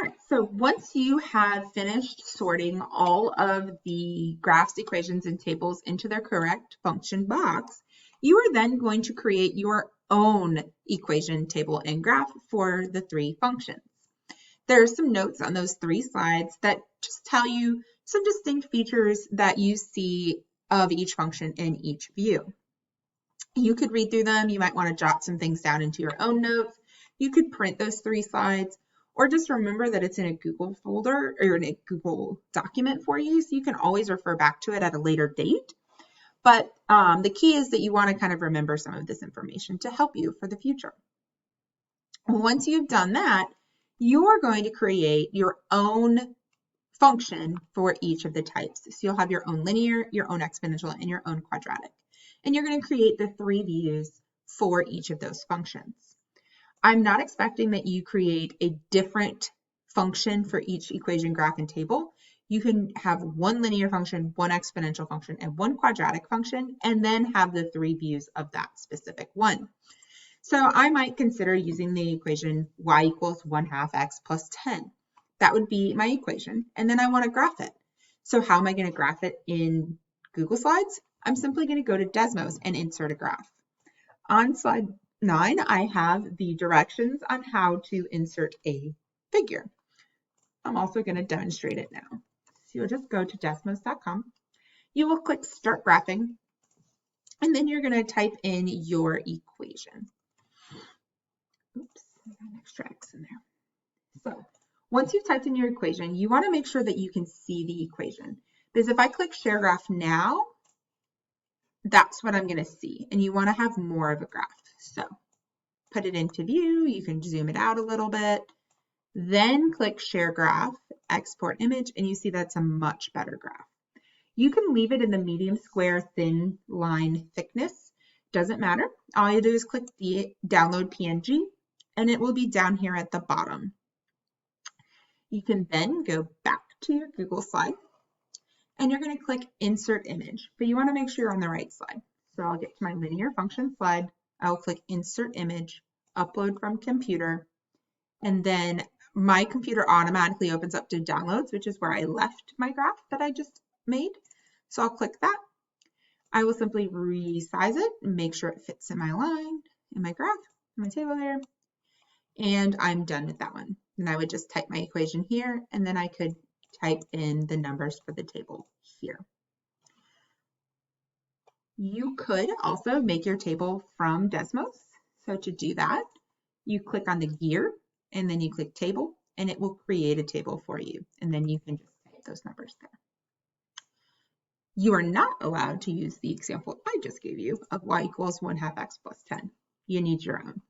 right, so once you have finished sorting all of the graphs, equations, and tables into their correct function box, you are then going to create your own equation, table, and graph for the three functions. There are some notes on those 3 slides that just tell you some distinct features that you see of each function in each view. You could read through them. You might want to jot some things down into your own notes. You could print those 3 slides, or just remember that it's in a Google folder or in a Google document for you, so you can always refer back to it at a later date. But the key is that you want to kind of remember some of this information to help you for the future. Once you've done that, you are going to create your own function for each of the types. So you'll have your own linear, your own exponential, and your own quadratic. And you're going to create the 3 views for each of those functions. I'm not expecting that you create a different function for each equation, graph, and table. You can have one linear function, one exponential function, and one quadratic function, and then have the 3 views of that specific one. So I might consider using the equation y equals 1/2 x plus 10. That would be my equation, and then I want to graph it. So how am I going to graph it in Google Slides? I'm simply going to go to Desmos and insert a graph. On slide 9, I have the directions on how to insert a figure. I'm also going to demonstrate it now. So you'll just go to desmos.com. You will click Start Graphing, and then you're going to type in your equation. Oops, I got an extra X in there. So once you've typed in your equation, you want to make sure that you can see the equation. Because if I click Share Graph now, that's what I'm going to see. And you want to have more of a graph. So put it into view. You can zoom it out a little bit. Then click Share Graph, Export Image, and you see that's a much better graph. You can leave it in the medium square thin line thickness. Doesn't matter. All you do is click the Download PNG, and it will be down here at the bottom. You can then go back to your Google slide, and you're going to click Insert Image, but you want to make sure you're on the right slide. So I'll get to my linear function slide. I'll click Insert Image, Upload from Computer, and then my computer automatically opens up to Downloads, which is where I left my graph that I just made. So I'll click that. I will simply resize it and make sure it fits in my line, in my graph, in my table there, and I'm done with that one. And I would just type my equation here, and then I could type in the numbers for the table here. You could also make your table from Desmos. So to do that, you click on the gear, and then you click Table, and it will create a table for you. And then you can just type those numbers there. You are not allowed to use the example I just gave you of y equals 1/2 x plus 10. You need your own.